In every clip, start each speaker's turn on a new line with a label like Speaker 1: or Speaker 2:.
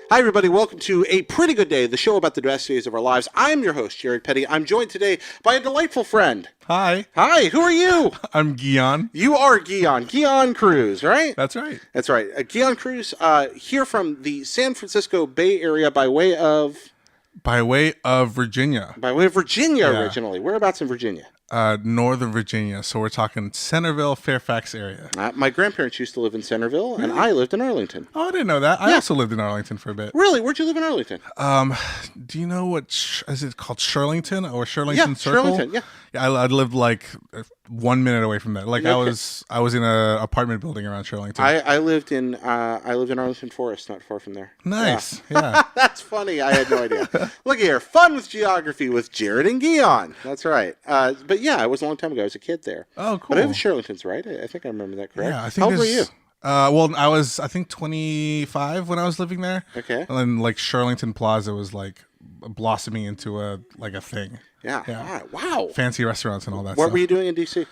Speaker 1: Hi, everybody. Welcome to A Pretty Good Day, the show about the best days of our lives. I'm your host, Jared Petty. I'm joined today by a delightful friend.
Speaker 2: Hi.
Speaker 1: Hi, who are you?
Speaker 2: I'm Guion.
Speaker 1: You are Guion Cruz, right?
Speaker 2: That's right.
Speaker 1: That's right. Guion Cruz, here from the San Francisco Bay Area by way of
Speaker 2: Virginia.
Speaker 1: Virginia
Speaker 2: Yeah.
Speaker 1: originally. Whereabouts in Virginia?
Speaker 2: Northern Virginia. So we're talking Centerville, Fairfax area.
Speaker 1: My grandparents used to live in Centerville, and I lived in Arlington.
Speaker 2: Oh, I didn't know that. I also lived in Arlington for a bit.
Speaker 1: Really? Where'd you live in Arlington?
Speaker 2: Do you know what, is it called Shirlington or Shirlington
Speaker 1: Yeah,
Speaker 2: Circle?
Speaker 1: Shirlington, yeah.
Speaker 2: I lived like 1 minute away from that. Like
Speaker 1: Okay.
Speaker 2: I was in an apartment building around Shirlington.
Speaker 1: I lived in Arlington Forest, not far from there.
Speaker 2: Nice. Yeah.
Speaker 1: That's funny. I had no idea. Look here, fun with geography with Jared and Guion. That's right. But yeah, it was a long time ago. I was a kid there.
Speaker 2: Oh, cool.
Speaker 1: But I was Shirlington's, right? I think I remember that correct.
Speaker 2: Yeah, I think
Speaker 1: How old were you?
Speaker 2: Well, I was, I think, 25 when I was living there.
Speaker 1: Okay.
Speaker 2: And then, like, Shirlington Plaza was, like, blossoming into a thing.
Speaker 1: Yeah.
Speaker 2: Yeah.
Speaker 1: All right. Wow.
Speaker 2: Fancy restaurants and all that
Speaker 1: What
Speaker 2: stuff.
Speaker 1: were you doing in D.C.?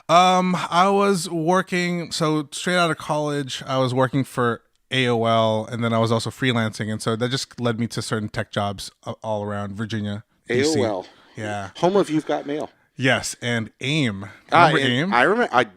Speaker 2: I was working, so straight out of college, I was working for AOL, and then I was also freelancing. And so that just led me to certain tech jobs all around Virginia, DC.
Speaker 1: AOL.
Speaker 2: Yeah.
Speaker 1: Home of You've Got Mail.
Speaker 2: Yes, and AIM. Remember AIM?
Speaker 1: I remember.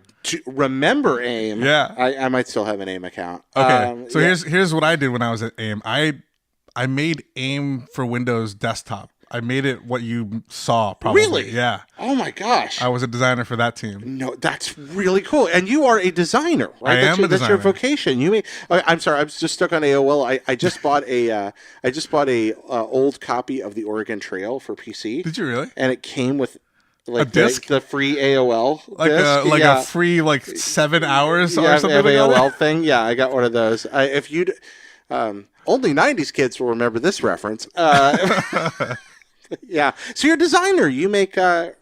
Speaker 1: Remember AIM.
Speaker 2: Yeah.
Speaker 1: I might still have an AIM account.
Speaker 2: Okay, so
Speaker 1: yeah.
Speaker 2: here's what I did when I was at AIM. I made AIM for Windows desktop. I made it what you saw, probably.
Speaker 1: Really?
Speaker 2: Yeah.
Speaker 1: Oh my gosh.
Speaker 2: I was a designer for that team.
Speaker 1: No, that's really cool. And you are a designer, right?
Speaker 2: I am a
Speaker 1: That's your
Speaker 2: designer.
Speaker 1: vocation. You may. I'm sorry. I'm just stuck on AOL. I just bought a old copy of the Oregon Trail for PC.
Speaker 2: Did you really?
Speaker 1: And it came with like
Speaker 2: A disc?
Speaker 1: the free AOL
Speaker 2: Like
Speaker 1: disc.
Speaker 2: a free 7 hours or something like
Speaker 1: AOL
Speaker 2: that?
Speaker 1: thing. Yeah, I got one of those. If you'd only '90s kids will remember this reference. Yeah. So you're a designer. You make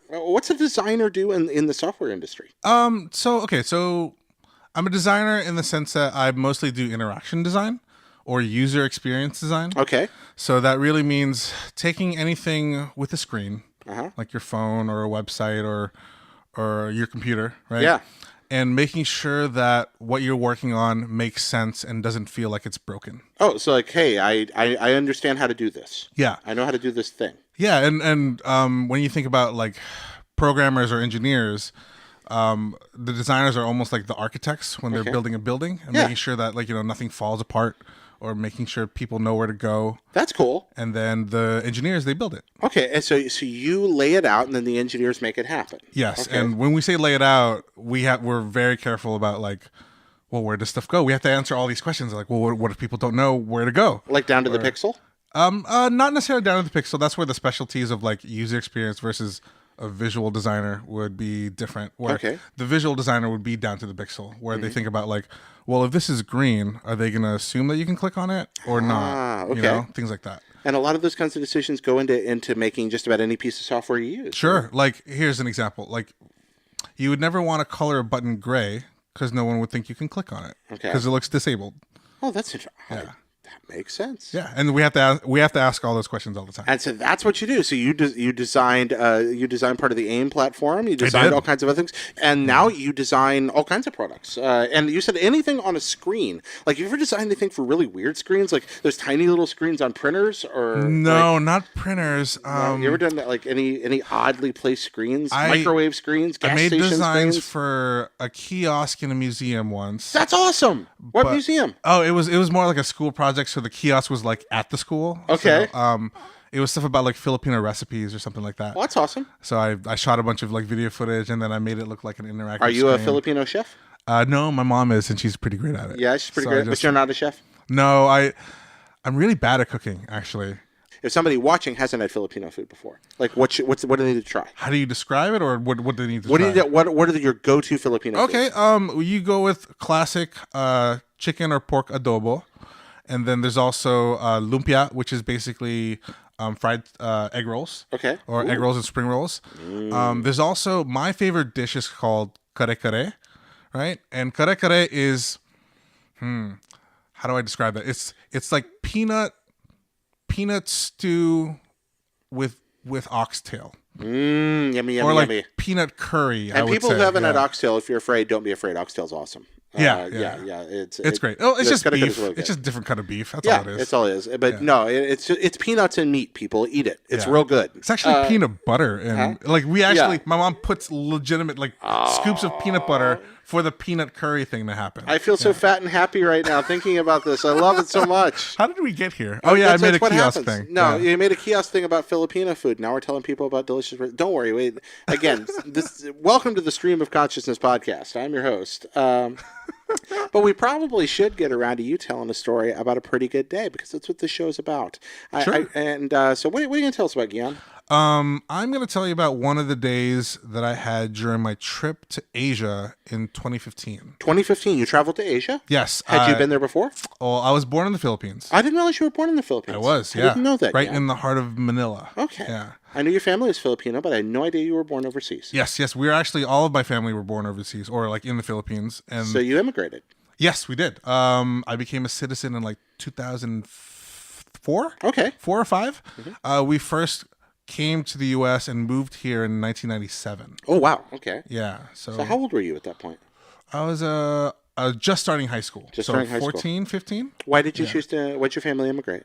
Speaker 1: what's a designer do in the software industry?
Speaker 2: So I'm a designer in the sense that I mostly do interaction design or user experience design.
Speaker 1: Okay.
Speaker 2: So that really means taking anything with a screen, like your phone or a website or your computer, right?
Speaker 1: Yeah.
Speaker 2: And making sure that what you're working on makes sense and doesn't feel like it's broken.
Speaker 1: Oh, so like, hey, I understand how to do this.
Speaker 2: Yeah.
Speaker 1: I know how to do this thing.
Speaker 2: Yeah, and when you think about like programmers or engineers, the designers are almost like the architects when they're building a building and making sure that nothing falls apart or making sure people know where to go.
Speaker 1: That's cool.
Speaker 2: And then the engineers, they build it.
Speaker 1: Okay, and so you lay it out, and then the engineers make it happen.
Speaker 2: Yes,
Speaker 1: Okay.
Speaker 2: and when we say lay it out, we're very careful about where does stuff go? We have to answer all these questions. Like, well, what if people don't know where to go?
Speaker 1: Like down to the pixel?
Speaker 2: Not necessarily down to the pixel. That's where the specialties of like user experience versus a visual designer would be different. Where the visual designer would be down to the pixel, where they think about like, well, if this is green, are they going to assume that you can click on it or not?
Speaker 1: Okay.
Speaker 2: Things like that.
Speaker 1: And a lot of those kinds of decisions go into making just about any piece of software you use.
Speaker 2: Sure. Like, here's an example. Like, you would never want to color a button gray because no one would think you can click on it.
Speaker 1: Okay.
Speaker 2: Because it looks disabled.
Speaker 1: Oh, that's interesting.
Speaker 2: Yeah.
Speaker 1: That makes sense.
Speaker 2: Yeah, and we have to ask all those questions all the time.
Speaker 1: And so that's what you do. So you designed part of the AIM platform. You designed all kinds of other things, and now you design all kinds of products. And you said anything on a screen. Like, you ever designed anything for really weird screens, like those tiny little screens on printers, or
Speaker 2: no, not printers.
Speaker 1: you ever done that, like any oddly placed screens,
Speaker 2: I
Speaker 1: microwave screens, gas
Speaker 2: made
Speaker 1: station
Speaker 2: designs
Speaker 1: screens?
Speaker 2: for a kiosk in a museum once.
Speaker 1: That's awesome. What
Speaker 2: But-
Speaker 1: museum?
Speaker 2: Oh, it was more like a school project, so the kiosk was like at the school.
Speaker 1: Okay.
Speaker 2: So, it was stuff about like Filipino recipes or something like that.
Speaker 1: Well, that's awesome.
Speaker 2: So I shot a bunch of like video footage and then I made it look like an interactive.
Speaker 1: Are you a
Speaker 2: screen.
Speaker 1: Filipino chef?
Speaker 2: No, my mom is, and she's pretty great at it.
Speaker 1: Yeah, she's pretty
Speaker 2: So
Speaker 1: great. But you're not a chef?
Speaker 2: No, I'm really bad at cooking, actually.
Speaker 1: If somebody watching hasn't had Filipino food before, like what do they need to try?
Speaker 2: How do you describe it, or what do they need to
Speaker 1: What
Speaker 2: try?
Speaker 1: what are your go-to Filipino
Speaker 2: Okay,
Speaker 1: foods?
Speaker 2: you go with classic chicken or pork adobo, and then there's also lumpia, which is basically fried egg rolls.
Speaker 1: Okay.
Speaker 2: Or egg rolls and spring rolls. There's also, my favorite dish is called kare kare, right? And kare kare is, how do I describe that? It's like peanut stew with oxtail.
Speaker 1: Yummy,
Speaker 2: Or like
Speaker 1: yummy.
Speaker 2: peanut curry,
Speaker 1: And
Speaker 2: I would
Speaker 1: people
Speaker 2: say.
Speaker 1: who haven't had
Speaker 2: Yeah.
Speaker 1: oxtail, if you're afraid, don't be afraid. Oxtail's awesome. Yeah.
Speaker 2: It's great. Oh, it's just beef.
Speaker 1: Really
Speaker 2: it's just a different kind of beef. That's all it is.
Speaker 1: That's all it is. But no, it's peanuts and meat. People eat it. It's real good.
Speaker 2: It's actually peanut butter, and like we actually, my mom puts legitimate scoops of peanut butter for the peanut curry thing to happen.
Speaker 1: I feel so fat and happy right now thinking about this. I love it so much.
Speaker 2: How did we get here? Oh yeah, I made a kiosk thing.
Speaker 1: No, you made a kiosk thing about Filipino food. Now we're telling people about delicious. Don't worry. Wait. Again, welcome to the Stream of Consciousness podcast. I'm your host. But we probably should get around to you telling a story about a pretty good day, because that's what this show is about.
Speaker 2: Sure.
Speaker 1: So what are you going to tell us about, Guion?
Speaker 2: I'm going to tell you about one of the days that I had during my trip to Asia in 2015.
Speaker 1: 2015, you traveled to Asia?
Speaker 2: Yes.
Speaker 1: Had you been there before?
Speaker 2: Well, I was born in the Philippines.
Speaker 1: I didn't realize you were born in the Philippines.
Speaker 2: I was, yeah.
Speaker 1: I didn't know that.
Speaker 2: Right in the heart of Manila.
Speaker 1: Okay.
Speaker 2: Yeah.
Speaker 1: I knew your family was Filipino, but I had no idea you were born overseas.
Speaker 2: Yes. We were actually, all of my family were born overseas, or like in the Philippines. And
Speaker 1: so you immigrated?
Speaker 2: Yes, we did. I became a citizen in like 2004.
Speaker 1: Okay.
Speaker 2: 4 or 5. Mm-hmm. We first came to the U.S. and moved here in 1997.
Speaker 1: Oh, wow. Okay.
Speaker 2: Yeah.
Speaker 1: So how old were you at that point?
Speaker 2: I was just starting high school.
Speaker 1: Starting high
Speaker 2: 14, 15.
Speaker 1: Why did you choose to, why'd your family immigrate?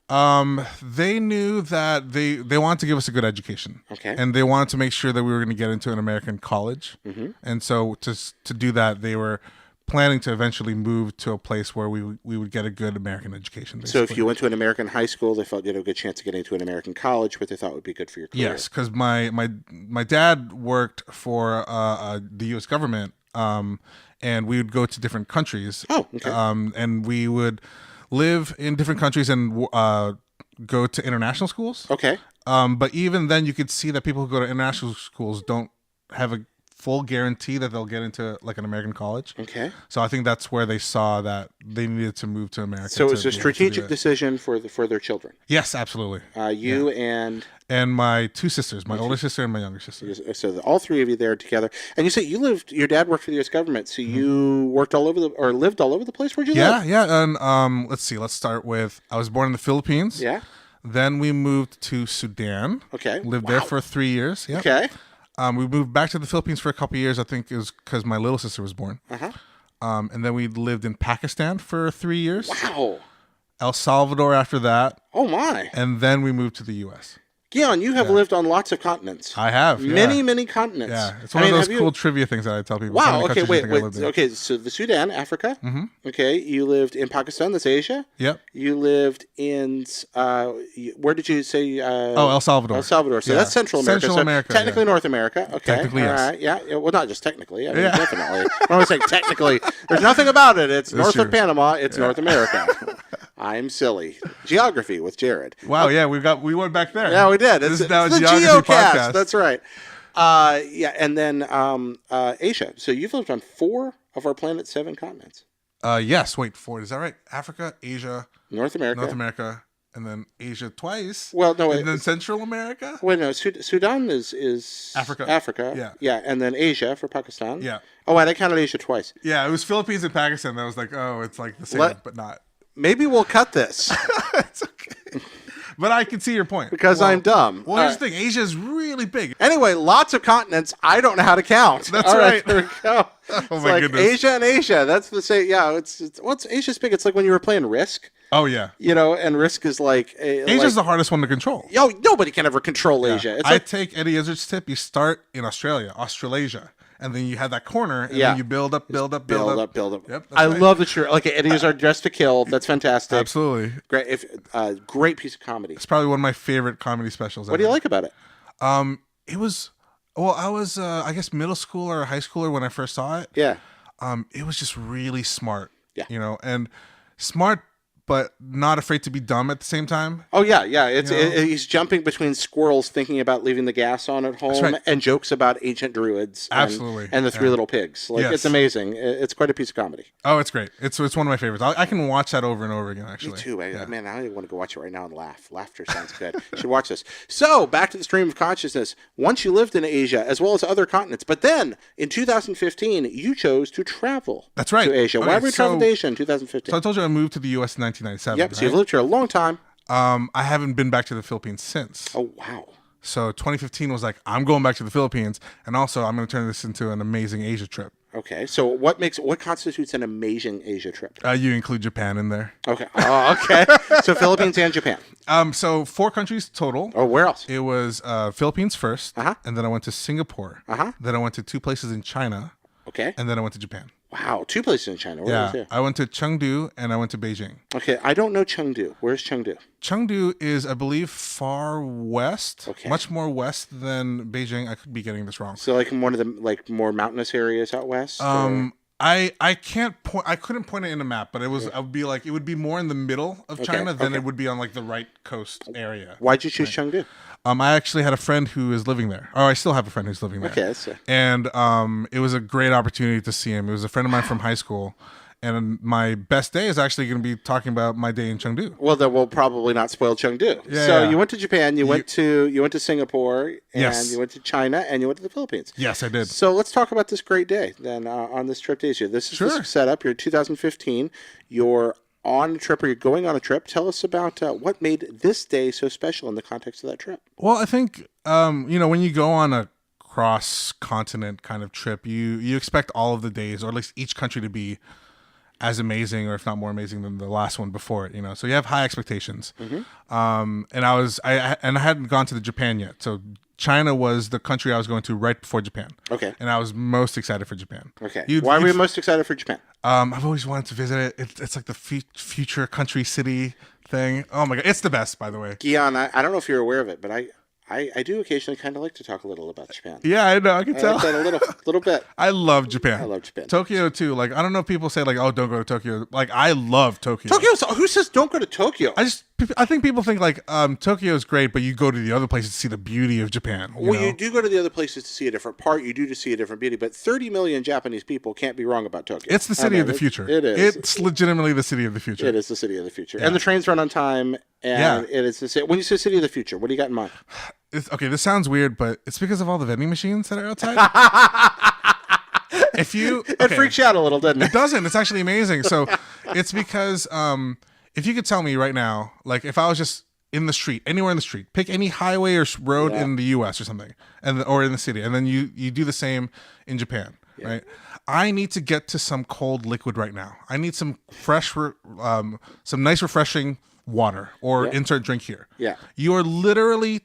Speaker 2: They knew that they wanted to give us a good education.
Speaker 1: Okay.
Speaker 2: And they wanted to make sure that we were going to get into an American college. Mm-hmm. And so to do that, they were planning to eventually move to a place where we would get a good American education. Basically.
Speaker 1: So if you went to an American high school, they felt you had a good chance of getting into an American college, what they thought would be good for your career.
Speaker 2: Yes, because my dad worked for the U.S. government, and we would go to different countries.
Speaker 1: Oh, okay.
Speaker 2: And we would live in different countries and go to international schools.
Speaker 1: Okay.
Speaker 2: But even then, you could see that people who go to international schools don't have a full guarantee that they'll get into like an American college.
Speaker 1: Okay.
Speaker 2: So I think that's where they saw that they needed to move to America.
Speaker 1: So it was a strategic decision for their children.
Speaker 2: Yes, absolutely.
Speaker 1: You
Speaker 2: and my 2 sisters, my older sister and my younger sister.
Speaker 1: So all 3 of you there together. And you said your dad worked for the U.S. government, so you worked all over lived all over the place. Where'd you live?
Speaker 2: Yeah. And let's see. Let's start with, I was born in the Philippines.
Speaker 1: Yeah.
Speaker 2: Then we moved to Sudan.
Speaker 1: Okay.
Speaker 2: Lived there for 3 years. Yep.
Speaker 1: Okay.
Speaker 2: We moved back to the Philippines for a couple of years. I think it was because my little sister was born.
Speaker 1: Uh-huh.
Speaker 2: And then we lived in Pakistan for 3 years.
Speaker 1: Wow.
Speaker 2: El Salvador after that.
Speaker 1: Oh, my.
Speaker 2: And then we moved to the U.S.
Speaker 1: Guion, you have lived on lots of continents.
Speaker 2: I have.
Speaker 1: Many continents.
Speaker 2: Yeah. It's one of those cool trivia things that I tell people.
Speaker 1: Wow. Okay, wait. Okay, so the Sudan, Africa. Mm-hmm. Okay, you lived in Pakistan, that's Asia.
Speaker 2: Yep.
Speaker 1: You lived in, where did you say?
Speaker 2: El Salvador.
Speaker 1: El Salvador. So that's Central America.
Speaker 2: Central America.
Speaker 1: Technically North America. Okay.
Speaker 2: Technically, yes.
Speaker 1: All right. Yeah. Well, not just technically. I mean, definitely. When I was saying technically, there's nothing about it. It's north of Panama. It's North America. I'm silly. Geography with Jared.
Speaker 2: Wow, yeah, we went back there.
Speaker 1: Yeah, we did.
Speaker 2: This is now a
Speaker 1: the
Speaker 2: geography podcast.
Speaker 1: That's right. And then Asia. So you've lived on 4 of our planet's 7 continents.
Speaker 2: Yes, wait, 4. Is that right? Africa, Asia,
Speaker 1: North America,
Speaker 2: and then Asia twice.
Speaker 1: Well, no,
Speaker 2: and then Central America.
Speaker 1: Wait, no, Sudan is
Speaker 2: Africa.
Speaker 1: Yeah, and then Asia for Pakistan.
Speaker 2: Yeah.
Speaker 1: Oh, and I counted Asia twice.
Speaker 2: Yeah, it was Philippines and Pakistan. That was like, oh, it's like the same, but not.
Speaker 1: Maybe we'll cut this.
Speaker 2: It's okay. But I can see your point.
Speaker 1: Because I'm dumb.
Speaker 2: Well, here's the thing. Asia is really big.
Speaker 1: Anyway, lots of continents. I don't know how to count.
Speaker 2: That's all right.
Speaker 1: There we go.
Speaker 2: Oh, my goodness.
Speaker 1: Asia and Asia. That's the same. Yeah, it's Asia's big. It's like when you were playing Risk.
Speaker 2: Oh, yeah.
Speaker 1: And Risk is like...
Speaker 2: Asia's the hardest one to control.
Speaker 1: Yo, nobody can ever control Asia. It's
Speaker 2: I take Eddie Izzard's tip. You start in Australasia. And then you have that corner, and then you build up.
Speaker 1: Yep,
Speaker 2: I
Speaker 1: love that you're like Eddie's are dressed to kill. That's fantastic.
Speaker 2: Absolutely
Speaker 1: great. Great piece of comedy.
Speaker 2: It's probably one of my favorite comedy specials.
Speaker 1: What do you like about it?
Speaker 2: It was I was I guess middle school or high schooler when I first saw it.
Speaker 1: Yeah.
Speaker 2: It was just really smart.
Speaker 1: Yeah.
Speaker 2: And smart, but not afraid to be dumb at the same time.
Speaker 1: Oh, yeah. He's jumping between squirrels thinking about leaving the gas on at home and jokes about ancient druids.
Speaker 2: Absolutely.
Speaker 1: And the 3 little pigs. It's amazing. It's quite a piece of comedy.
Speaker 2: Oh, it's great. It's one of my favorites. I can watch that over and over again, actually.
Speaker 1: Me too. Man, I want to go watch it right now and laugh. Laughter sounds good. You should watch this. So, back to the stream of consciousness. Once you lived in Asia, as well as other continents, but then in 2015, you chose to travel
Speaker 2: to
Speaker 1: Asia. Why were you traveling to Asia in 2015?
Speaker 2: So I told you I moved to the U.S. in 1997.
Speaker 1: Yep, so you've lived here a long time.
Speaker 2: I haven't been back to the Philippines since.
Speaker 1: Oh, wow.
Speaker 2: So 2015 was like, I'm going back to the Philippines, and also I'm going to turn this into an amazing Asia trip.
Speaker 1: Okay. So what constitutes an amazing Asia trip?
Speaker 2: You include Japan in there.
Speaker 1: Okay. Oh, okay. So Philippines and Japan.
Speaker 2: So 4 countries total.
Speaker 1: Oh, where else?
Speaker 2: It was Philippines first, and then I went to Singapore.
Speaker 1: Uh-huh.
Speaker 2: Then I went to 2 places in China.
Speaker 1: Okay.
Speaker 2: And then I went to Japan.
Speaker 1: Wow, 2 places in China. Where was it?
Speaker 2: I went to Chengdu and I went to Beijing.
Speaker 1: Okay, I don't know Chengdu. Where's Chengdu?
Speaker 2: Chengdu is, I believe, far west.
Speaker 1: Okay.
Speaker 2: Much more west than Beijing. I could be getting this wrong.
Speaker 1: So like in one of the more mountainous areas out west?
Speaker 2: I can't point. I couldn't point it in a map, but it was. I would be like, it would be more in the middle of China than it would be on like the right coast area.
Speaker 1: Why'd you choose Chengdu?
Speaker 2: I actually had a friend who is living there, or I still have a friend who's living there.
Speaker 1: Okay, that's fair.
Speaker 2: And it was a great opportunity to see him. It was a friend of mine from high school, and my best day is actually going to be talking about my day in Chengdu.
Speaker 1: Well, then we'll probably not spoil Chengdu. So you went to Japan, you went to Singapore, and you went to China, and you went to the Philippines.
Speaker 2: Yes, I did.
Speaker 1: So let's talk about this great day then on this trip to Asia. This is the setup. You're 2015. You're on a trip, or you're going on a trip. Tell us about what made this day so special in the context of that trip.
Speaker 2: Well, I think when you go on a cross-continent kind of trip, you expect all of the days, or at least each country, to be as amazing, or if not more amazing than the last one before it. So you have high expectations. And I hadn't gone to the Japan yet, so China was the country I was going to right before Japan.
Speaker 1: Okay.
Speaker 2: And I was most excited for Japan.
Speaker 1: Okay. Why were you most excited for Japan?
Speaker 2: I've always wanted to visit it. It's like the future country city thing. Oh my God. It's the best, by the way.
Speaker 1: Gian, I don't know if you're aware of it, but I do occasionally kind of like to talk a little about Japan.
Speaker 2: Yeah, I know. I can tell.
Speaker 1: Like that a little bit.
Speaker 2: I love Japan.
Speaker 1: I love Japan.
Speaker 2: Tokyo too. Like, I don't know if people say like, oh, don't go to Tokyo. Like, I love Tokyo.
Speaker 1: Who says don't go to Tokyo?
Speaker 2: I think people think like Tokyo is great, but you go to the other places to see the beauty of Japan.
Speaker 1: You do go to the other places to see a different part. You do to see a different beauty. But 30 million Japanese people can't be wrong about Tokyo.
Speaker 2: It's the city of the future.
Speaker 1: It is.
Speaker 2: It's legitimately the city of the future.
Speaker 1: It is the city of the future. And the trains run on time. And it is the city. When you say city of the future, what do you got in mind?
Speaker 2: Okay, this sounds weird, but it's because of all the vending machines that are outside. It
Speaker 1: freaks you out a little, doesn't it?
Speaker 2: It doesn't. It's actually amazing. So it's because if you could tell me right now, like if I was just in the street, anywhere in the street, pick any highway or road in the U.S. or something, or in the city, and then you do the same in Japan, right? I need to get to some cold liquid right now. I need some fresh, some nice refreshing water, or insert drink here.
Speaker 1: Yeah,
Speaker 2: you are literally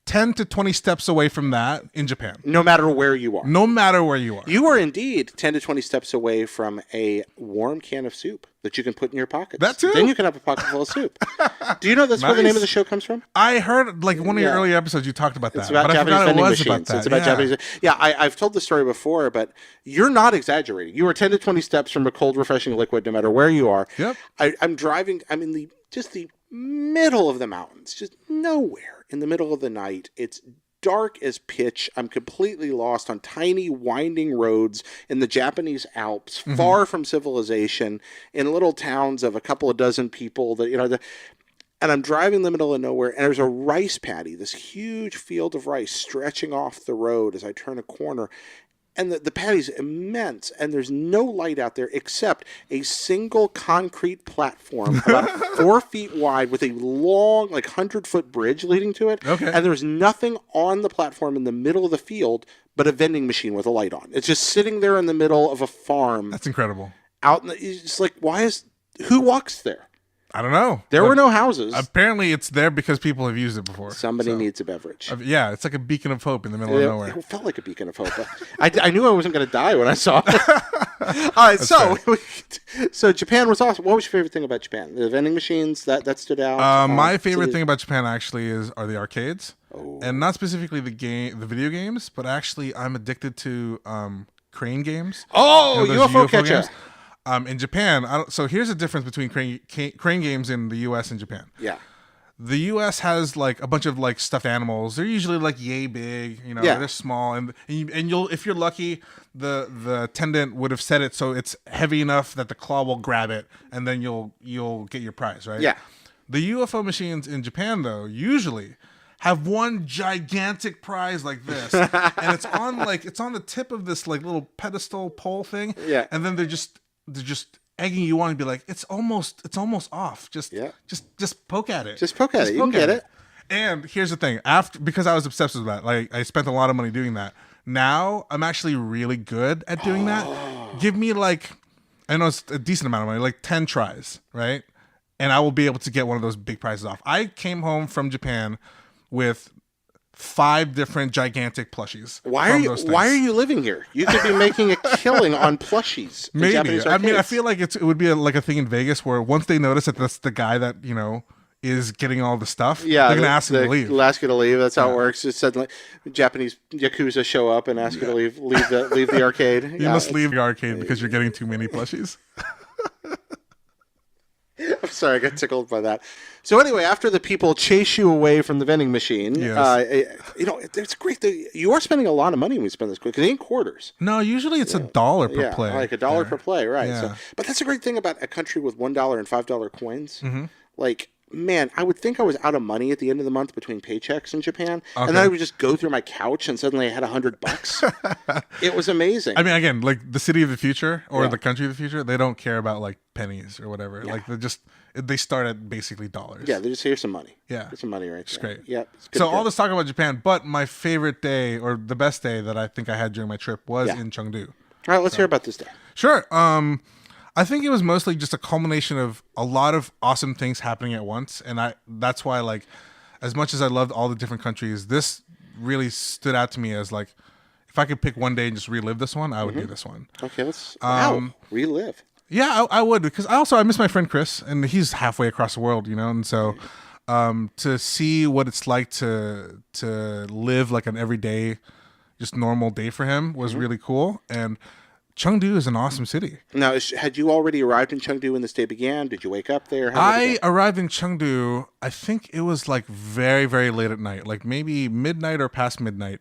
Speaker 2: 10 to 20 steps away from that in Japan.
Speaker 1: No matter where you are.
Speaker 2: No matter where you are.
Speaker 1: You are indeed 10 to 20 steps away from a warm can of soup that you can put in your pockets.
Speaker 2: That too?
Speaker 1: Then you can have a pocket full of soup. Do you know that's where the name of the show comes from?
Speaker 2: I heard like one of your early episodes you talked about that.
Speaker 1: It's about Japanese vending machines. It's about Japanese. Yeah, I've told the story before, but you're not exaggerating. You are 10 to 20 steps from a cold, refreshing liquid no matter where you are.
Speaker 2: Yep.
Speaker 1: I'm driving. I'm in the middle of the mountains, just nowhere in the middle of the night. It's dark as pitch. I'm completely lost on tiny winding roads in the Japanese Alps, far from civilization, in little towns of a couple of dozen people and I'm driving in the middle of nowhere, and there's a rice paddy, this huge field of rice stretching off the road as I turn a corner. And the paddy's immense, and there's no light out there except a single concrete platform about 4 feet wide with a long, 100-foot bridge leading to it.
Speaker 2: Okay.
Speaker 1: And there's nothing on the platform in the middle of the field but a vending machine with a light on. It's just sitting there in the middle of a farm.
Speaker 2: That's incredible.
Speaker 1: It's like, who walks there?
Speaker 2: I don't know.
Speaker 1: There were no houses.
Speaker 2: Apparently, it's there because people have used it before.
Speaker 1: Somebody needs a beverage.
Speaker 2: Yeah, it's like a beacon of hope in the middle of nowhere.
Speaker 1: It felt like a beacon of hope. I knew I wasn't going to die when I saw it. All right, so Japan was awesome. What was your favorite thing about Japan? The vending machines that stood out.
Speaker 2: My favorite thing about Japan actually are the arcades, and not specifically the video games, but actually I'm addicted to crane games.
Speaker 1: Oh, UFO catcher.
Speaker 2: Games. In Japan, so here's the difference between crane games in the U.S. and Japan.
Speaker 1: Yeah.
Speaker 2: The U.S. has a bunch of stuffed animals. They're usually yay big, they're small, and you'll, if you're lucky, the attendant would have set it so it's heavy enough that the claw will grab it, and then you'll get your prize, right?
Speaker 1: Yeah.
Speaker 2: The UFO machines in Japan though usually have one gigantic prize like this, and it's on the tip of this little pedestal pole thing.
Speaker 1: Yeah.
Speaker 2: And then they're just egging you on and be like, it's almost off. Just poke at it.
Speaker 1: Just poke at it. You can get it.
Speaker 2: And here's the thing, because I was obsessed with that, I spent a lot of money doing that. Now I'm actually really good at doing that. Give me like, I know it's a decent amount of money, like 10 tries, right? And I will be able to get one of those big prizes off. I came home from Japan with 5 different gigantic plushies.
Speaker 1: Why are you living here? You could be making a killing on plushies.
Speaker 2: Maybe. I mean, I feel like it would be like a thing in Vegas where once they notice that that's the guy that, is getting all the stuff, they're going to ask him to leave.
Speaker 1: They'll ask you to leave. That's how it works. It's suddenly Japanese Yakuza show up and ask you to leave the arcade.
Speaker 2: You must leave the arcade because you're getting too many plushies.
Speaker 1: I'm sorry, I got tickled by that. So anyway, after the people chase you away from the vending machine, it's great. You are spending a lot of money when you spend this quick because it ain't quarters.
Speaker 2: No, usually it's $1 per play.
Speaker 1: Like $1 per play, right?
Speaker 2: Yeah.
Speaker 1: So, but that's a great thing about a country with $1 and $5 coins. Mm-hmm. Like, man, I would think I was out of money at the end of the month between paychecks in Japan, and then I would just go through my couch and suddenly I had $100. It was amazing.
Speaker 2: I mean, again, like the city of the future or the country of the future, they don't care about like pennies or whatever. Yeah. Like they start at basically dollars.
Speaker 1: Yeah, they just here's some money.
Speaker 2: Yeah,
Speaker 1: here's some money right
Speaker 2: it's
Speaker 1: there.
Speaker 2: Great.
Speaker 1: Yeah.
Speaker 2: So all this talk about Japan, but my favorite day or the best day that I think I had during my trip was in Chengdu.
Speaker 1: All right, let's hear about this day.
Speaker 2: Sure. I think it was mostly just a culmination of a lot of awesome things happening at once, and that's why, like, as much as I loved all the different countries, this really stood out to me as like, if I could pick one day and just relive this one, I would do this one.
Speaker 1: Okay, let's relive.
Speaker 2: Yeah, I would, because I miss my friend Chris, and he's halfway across the world, and so to see what it's like to live like an everyday, just normal day for him was really cool. And Chengdu is an awesome city.
Speaker 1: Now, had you already arrived in Chengdu when this day began? Did you wake up there?
Speaker 2: I arrived in Chengdu, I think it was like very, very late at night, like maybe midnight or past midnight,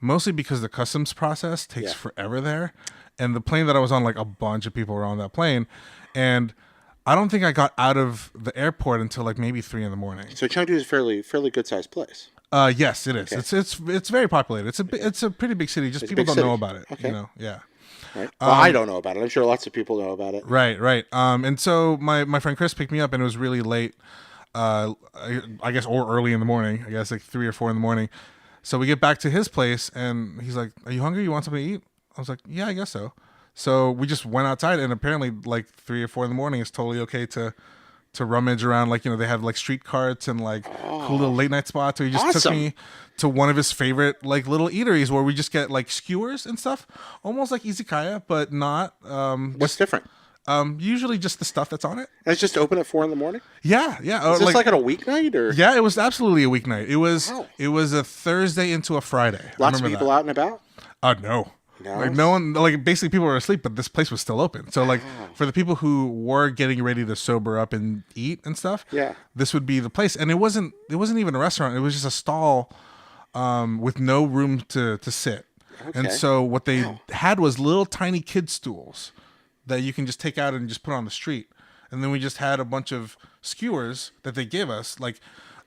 Speaker 2: mostly because the customs process takes forever there. And the plane that I was on, like a bunch of people were on that plane. And I don't think I got out of the airport until like maybe 3 a.m.
Speaker 1: So Chengdu is a fairly good sized place.
Speaker 2: Yes, it is. Okay. It's very populated. It's a pretty big city. Just people don't know about it. Okay. Yeah.
Speaker 1: Right. Well, I don't know about it. I'm sure lots of people know about it.
Speaker 2: Right. And so my friend Chris picked me up, and it was really late. I guess, or early in the morning. I guess like 3 or 4 in the morning. So we get back to his place, and he's like, "Are you hungry? You want something to eat?" I was like, "Yeah, I guess so." So we just went outside, and apparently, like 3 or 4 in the morning, it's totally okay to rummage around. Like, they have like street carts and like cool little late night spots. So he just took me to one of his favorite like little eateries where we just get like skewers and stuff, almost like izakaya, but not.
Speaker 1: What's different?
Speaker 2: Usually just the stuff that's on it.
Speaker 1: And it's just open at 4 in the morning?
Speaker 2: Yeah.
Speaker 1: Is this like on a weeknight or?
Speaker 2: Yeah, it was absolutely a weeknight. It was a Thursday into a Friday.
Speaker 1: Lots of people out and about?
Speaker 2: No. Like no one, like basically people were asleep, but this place was still open. So like for the people who were getting ready to sober up and eat and stuff, this would be the place. And it wasn't even a restaurant. It was just a stall with no room to sit. Okay. And so what they had was little tiny kid stools that you can just take out and just put on the street. And then we just had a bunch of skewers that they gave us, like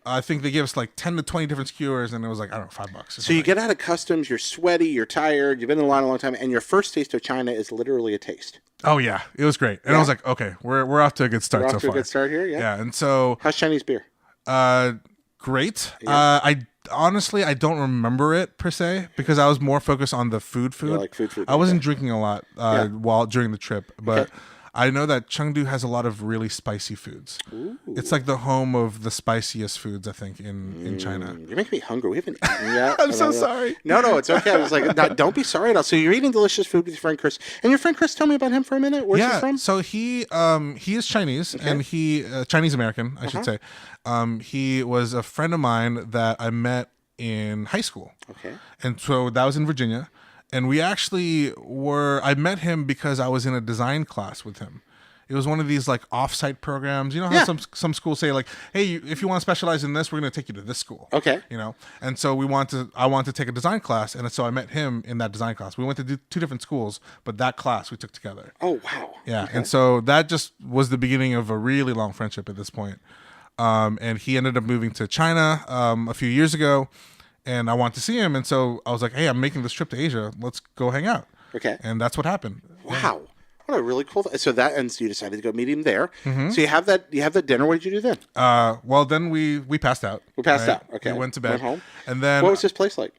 Speaker 2: I think they gave us like 10 to 20 different skewers, and it was like, I don't know, $5.
Speaker 1: So you get out of customs, you're sweaty, you're tired, you've been in the line a long time, and your first taste of China is literally a taste.
Speaker 2: Oh, yeah. It was great. And I was like, okay, we're off to a good start so far.
Speaker 1: We're off to a good start here, yeah.
Speaker 2: Yeah, and so...
Speaker 1: How's Chinese beer?
Speaker 2: Great. Yeah. I don't remember it per se, because I was more focused on the food.
Speaker 1: Yeah, like food.
Speaker 2: I wasn't drinking a lot during the trip, but... Okay. I know that Chengdu has a lot of really spicy foods. Ooh. It's like the home of the spiciest foods, I think, in China.
Speaker 1: You're making me hungry. We haven't eaten yet.
Speaker 2: I'm so sorry.
Speaker 1: No, it's okay. I was like, don't be sorry at all. So you're eating delicious food with your friend Chris. And your friend Chris, tell me about him for a minute. Where's he from?
Speaker 2: So he is Chinese, and he Chinese American, I should say. He was a friend of mine that I met in high school. Okay. And so that was in Virginia. And we actually I met him because I was in a design class with him. It was one of these like off-site programs. You know how some schools say like, hey, if you want to specialize in this, we're going to take you to this school. Okay. And so I wanted to take a design class. And so I met him in that design class. We went to do 2 different schools, but that class we took together.
Speaker 1: Oh, wow.
Speaker 2: Yeah. Okay. And so that just was the beginning of a really long friendship at this point. And he ended up moving to China a few years ago. And I wanted to see him, and so I was like, "Hey, I'm making this trip to Asia. Let's go hang out." Okay. And that's what happened.
Speaker 1: Wow, what a really cool. So you decided to go meet him there. Mm-hmm. So you have that dinner. What did you do then?
Speaker 2: Well, then we passed out.
Speaker 1: We passed out. Okay.
Speaker 2: We went to bed.
Speaker 1: Went home.
Speaker 2: And then
Speaker 1: what was this place like?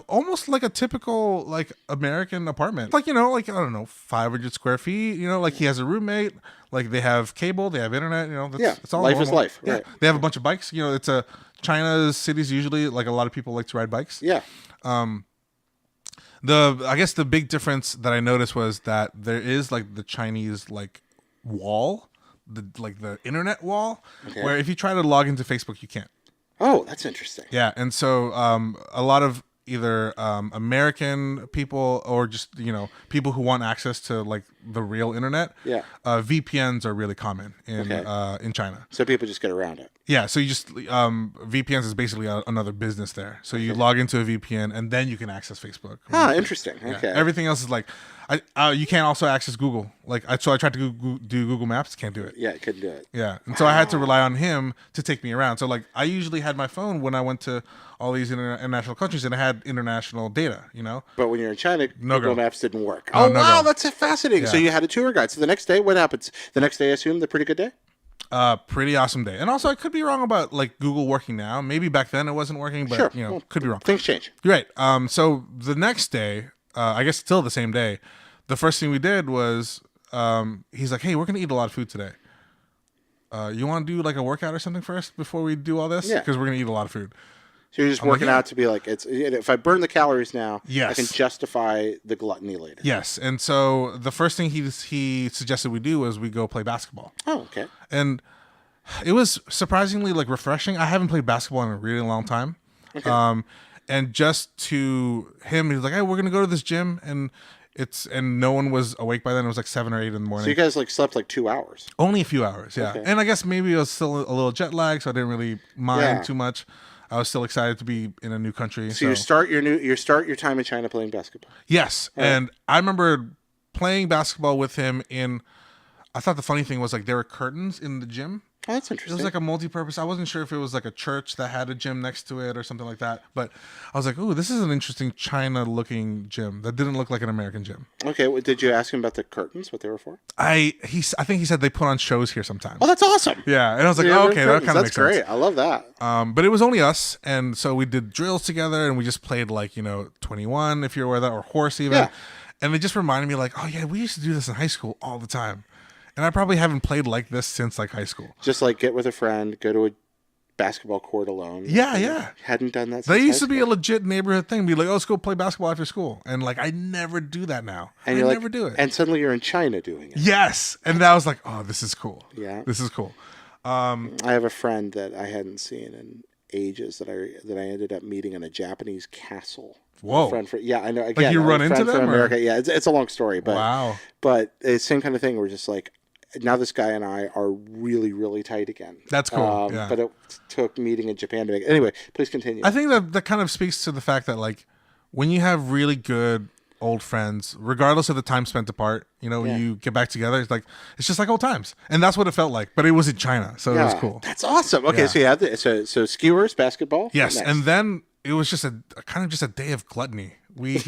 Speaker 2: Almost like a typical like American apartment, like like I don't know, 500 square feet. Like he has a roommate. Like they have cable, they have internet. It's all
Speaker 1: life
Speaker 2: normal.
Speaker 1: is life.
Speaker 2: Yeah,
Speaker 1: right.
Speaker 2: they have a bunch of bikes. It's a China's cities usually like a lot of people like to ride bikes.
Speaker 1: Yeah.
Speaker 2: I guess the big difference that I noticed was that there is like the Chinese like wall, the internet wall, where if you try to log into Facebook, you can't.
Speaker 1: Oh, that's interesting.
Speaker 2: Yeah, and so a lot of either American people or just people who want access to like the real internet.
Speaker 1: Yeah.
Speaker 2: VPNs are really common in China.
Speaker 1: So people just get around it.
Speaker 2: Yeah, so you just VPNs is basically another business there. So you log into a VPN and then you can access Facebook.
Speaker 1: Interesting.
Speaker 2: Yeah.
Speaker 1: Okay.
Speaker 2: Everything else is like, you can't also access Google. Like, so I tried to do Google Maps, can't do it.
Speaker 1: Yeah, couldn't do it.
Speaker 2: Yeah, and so I had to rely on him to take me around. So like, I usually had my phone when I went to all these international countries, and I had international data.
Speaker 1: But when you're in China,
Speaker 2: No
Speaker 1: Google
Speaker 2: go.
Speaker 1: Maps didn't work.
Speaker 2: Oh,
Speaker 1: Oh,
Speaker 2: no
Speaker 1: wow,
Speaker 2: go.
Speaker 1: that's fascinating.
Speaker 2: Yeah.
Speaker 1: So you had a tour guide. So the next day, what happens? The next day, I assume, the pretty good day?
Speaker 2: Pretty awesome day. And also, I could be wrong about like Google working now. Maybe back then it wasn't working, but
Speaker 1: Sure.
Speaker 2: Well, could be wrong.
Speaker 1: Things change.
Speaker 2: You're right. So the next day, I guess still the same day, the first thing we did was he's like, "Hey, we're gonna eat a lot of food today. You want to do like a workout or something first before we do all this?
Speaker 1: Yeah.
Speaker 2: Because we're gonna eat a lot of food."
Speaker 1: So you're just working out to be like, if I burn the calories now,
Speaker 2: Yes.
Speaker 1: I can justify the gluttony later.
Speaker 2: Yes. And so the first thing he suggested we do was we go play basketball.
Speaker 1: Oh, okay.
Speaker 2: And it was surprisingly like refreshing. I haven't played basketball in a really long time.
Speaker 1: Okay.
Speaker 2: And just to him, he was like, "Hey, we're gonna go to this gym," and no one was awake by then. It was like 7 or 8 in the morning.
Speaker 1: So you guys like slept like 2 hours.
Speaker 2: Only a few hours, yeah.
Speaker 1: Okay.
Speaker 2: And I guess maybe it was still a little jet lag, so I didn't really mind
Speaker 1: Yeah.
Speaker 2: too much. I was still excited to be in a new country.
Speaker 1: So you start your time in China playing basketball.
Speaker 2: Yes, and I remember playing basketball with him I thought the funny thing was like there were curtains in the gym.
Speaker 1: Oh, that's
Speaker 2: It
Speaker 1: interesting.
Speaker 2: was like a multi-purpose. I wasn't sure if it was like a church that had a gym next to it or something like that. But I was like, "Ooh, this is an interesting China-looking gym that didn't look like an American gym."
Speaker 1: Okay, well, did you ask him about the curtains? What they were for?
Speaker 2: I think he said they put on shows here sometimes.
Speaker 1: Oh, that's awesome.
Speaker 2: Yeah, and I was like,
Speaker 1: Yeah,
Speaker 2: "Oh,
Speaker 1: they're
Speaker 2: okay, that
Speaker 1: curtains.
Speaker 2: kind of
Speaker 1: That's
Speaker 2: makes
Speaker 1: great.
Speaker 2: sense."
Speaker 1: I love that.
Speaker 2: But it was only us, and so we did drills together, and we just played like 21, if you're aware of that, or horse even.
Speaker 1: Yeah.
Speaker 2: And it just reminded me like, "Oh yeah, we used to do this in high school all the time," and I probably haven't played like this since like high school.
Speaker 1: Just like get with a friend, go to a basketball court alone.
Speaker 2: Yeah, yeah.
Speaker 1: Hadn't done that.
Speaker 2: That
Speaker 1: since
Speaker 2: used
Speaker 1: high
Speaker 2: to be a
Speaker 1: school.
Speaker 2: legit neighborhood thing. Be like, "Oh, let's go play basketball after school," and like I never do that now.
Speaker 1: And
Speaker 2: I
Speaker 1: you're like,
Speaker 2: never do it.
Speaker 1: And suddenly you're in China doing it.
Speaker 2: Yes, and I was like, "Oh, this is cool.
Speaker 1: Yeah.
Speaker 2: This is cool."
Speaker 1: I have a friend that I hadn't seen in ages that I ended up meeting in a Japanese castle.
Speaker 2: Whoa.
Speaker 1: A friend yeah, I know. Again,
Speaker 2: you
Speaker 1: a
Speaker 2: run into
Speaker 1: friend
Speaker 2: them,
Speaker 1: from
Speaker 2: or-
Speaker 1: America. Yeah, it's a long story, but
Speaker 2: Wow.
Speaker 1: But it's the same kind of thing. We're just like, now this guy and I are really, really tight again.
Speaker 2: That's cool. Yeah.
Speaker 1: But it took meeting in Japan to make. Anyway, please continue.
Speaker 2: I think that kind of speaks to the fact that like when you have really good old friends, regardless of the time spent apart, you get back together. It's just like old times, and that's what it felt like. But it was in China, so it was cool.
Speaker 1: That's awesome. Okay,
Speaker 2: Yeah.
Speaker 1: so you had so skewers, basketball.
Speaker 2: Yes,
Speaker 1: Next.
Speaker 2: and then it was just a kind of just a day of gluttony. He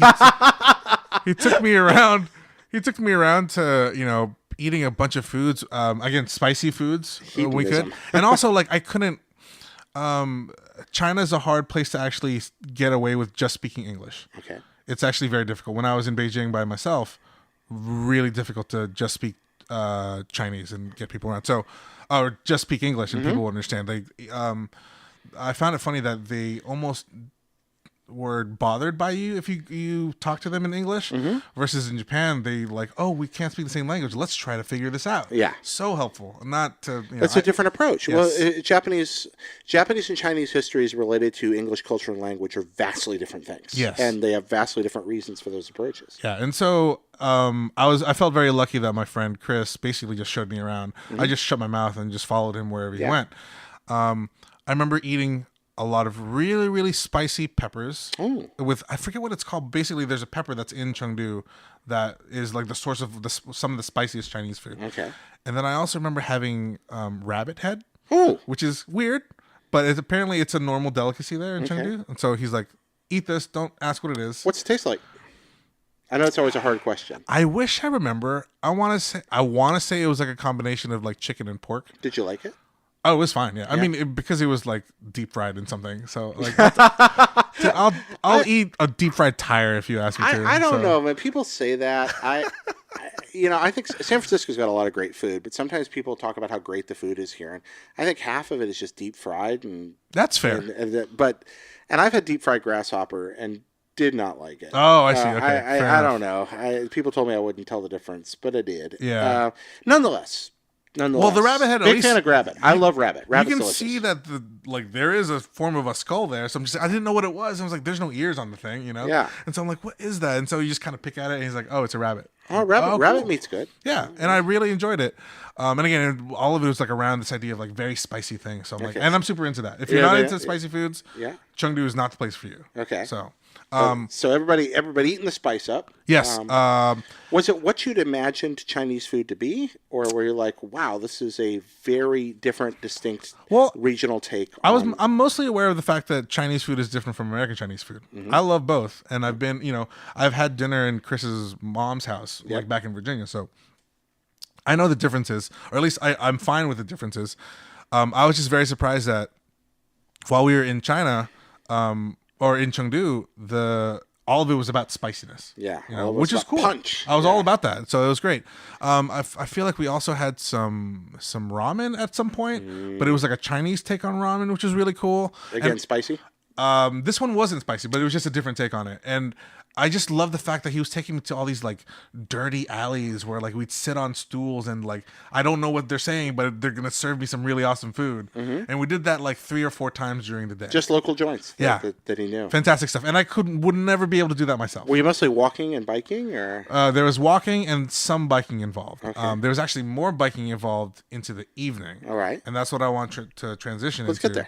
Speaker 2: took me around. He took me around to eating a bunch of foods. Again, spicy foods when we could,
Speaker 1: Hedonism.
Speaker 2: and also like I couldn't. China's a hard place to actually get away with just speaking English.
Speaker 1: Okay.
Speaker 2: It's actually very difficult. When I was in Beijing by myself, really difficult to just speak Chinese and get people around. So, or just speak English and people will understand. I found it funny that they almost were bothered by you if you talk to them in English versus in Japan they like, "Oh, we can't speak the same language, let's try to figure this out."
Speaker 1: Yeah.
Speaker 2: So helpful. Not to
Speaker 1: That's a different approach.
Speaker 2: Yes.
Speaker 1: Well, Japanese and Chinese histories related to English culture and language are vastly different things.
Speaker 2: Yes.
Speaker 1: And they have vastly different reasons for those approaches.
Speaker 2: Yeah, and so I felt very lucky that my friend Chris basically just showed me around. I just shut my mouth and just followed him wherever he went. I remember eating a lot of really, really spicy peppers with, I forget what it's called. Basically, there's a pepper that's in Chengdu that is like the source of some of the spiciest Chinese food.
Speaker 1: Okay.
Speaker 2: And then I also remember having rabbit head,
Speaker 1: Oh.
Speaker 2: which is weird, but apparently it's a normal delicacy there in Chengdu. And so he's like, "Eat this. Don't ask what it is."
Speaker 1: What's it taste like? I know it's always a hard question.
Speaker 2: I wish I remember. I want to say it was like a combination of like chicken and pork.
Speaker 1: Did you like it?
Speaker 2: Oh, it was fine. Yeah, I mean, because it was like deep fried in something. So like, I'll eat a deep fried tire if you ask me to.
Speaker 1: I don't know, man. People say that. I think San Francisco's got a lot of great food, but sometimes people talk about how great the food is here, and I think half of it is just deep fried, and
Speaker 2: that's fair.
Speaker 1: And I've had deep fried grasshopper and did not like it.
Speaker 2: Oh, I see. Okay,
Speaker 1: I don't know. People told me I wouldn't tell the difference, but I did.
Speaker 2: Yeah.
Speaker 1: Nonetheless.
Speaker 2: Well, the rabbit head.
Speaker 1: Big fan of rabbit. I love rabbit. Rabbit's
Speaker 2: you can
Speaker 1: delicious.
Speaker 2: see that there is a form of a skull there. So I didn't know what it was. I was like, there's no ears on the thing, you know.
Speaker 1: Yeah.
Speaker 2: And so I'm like, what is that? And so you just kind of pick at it, and he's like, oh, it's a rabbit.
Speaker 1: Oh, rabbit.
Speaker 2: Cool.
Speaker 1: Rabbit meat's good.
Speaker 2: Yeah, and I really enjoyed it. And again, all of it was like around this idea of like very spicy things. So I'm like, and I'm super into that. If you're not into spicy foods, Chengdu is not the place for you.
Speaker 1: Okay.
Speaker 2: So.
Speaker 1: So everybody eating the spice up.
Speaker 2: Yes.
Speaker 1: Was it what you'd imagined Chinese food to be, or were you like, "Wow, this is a very different, distinct, regional take"?
Speaker 2: I'm mostly aware of the fact that Chinese food is different from American Chinese food. Mm-hmm. I love both, and I've had dinner in Chris's mom's house, like back in Virginia, so I know the differences, or at least I'm fine with the differences. I was just very surprised that while we were in China. Or in Chengdu, all of it was about spiciness.
Speaker 1: Yeah,
Speaker 2: which is cool.
Speaker 1: Punch.
Speaker 2: I was all about that, so it was great. I feel like we also had some ramen at some point, but it was like a Chinese take on ramen, which was really cool.
Speaker 1: Again, spicy.
Speaker 2: This one wasn't spicy, but it was just a different take on it, and I just love the fact that he was taking me to all these like dirty alleys where like we'd sit on stools and like I don't know what they're saying, but they're gonna serve me some really awesome food. Mm-hmm. And we did that like 3 or 4 times during the day.
Speaker 1: Just local joints. That he knew.
Speaker 2: Fantastic stuff. And I would never be able to do that myself.
Speaker 1: Were you mostly walking and biking, or?
Speaker 2: There was walking and some biking involved.
Speaker 1: Okay.
Speaker 2: There was actually more biking involved into the evening.
Speaker 1: All right.
Speaker 2: And that's what I want to transition
Speaker 1: Let's
Speaker 2: into.
Speaker 1: get